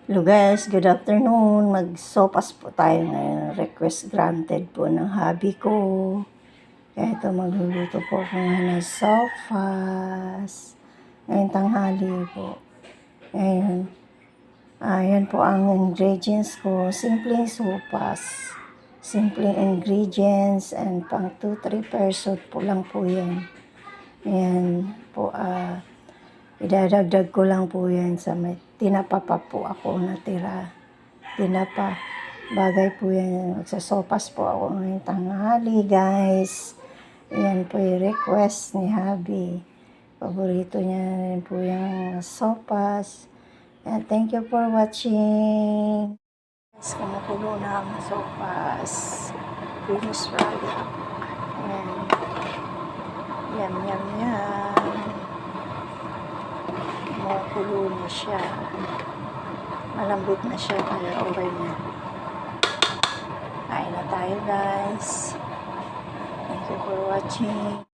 Hello guys, good afternoon. Mag-sopas po tayo ngayon. Request granted po ng hubby ko. Kaya ito, magluluto po ako ngayon ng sopas. Ngayon tanghali po. Ngayon, ayan po ang ingredients ko. Simpleng sopas. Simpleng ingredients and pang 2-3 person po lang po yan. Ayan po, idadagdag ko lang po yan sa may tinapa pa po ako natira. Tinapa. Bagay po yan. Magsasopas po ako ngayong tanghali, guys. Yan po yung request ni hubby. Paborito niya rin po yung sopas. And thank you for watching. Guys, kumukulo na ang sopas. Finish product. And yum, yum, yum. Kumukulo na siya. Malambot na siya, kaya okay na. Kain na tayo, guys. Thank you for watching.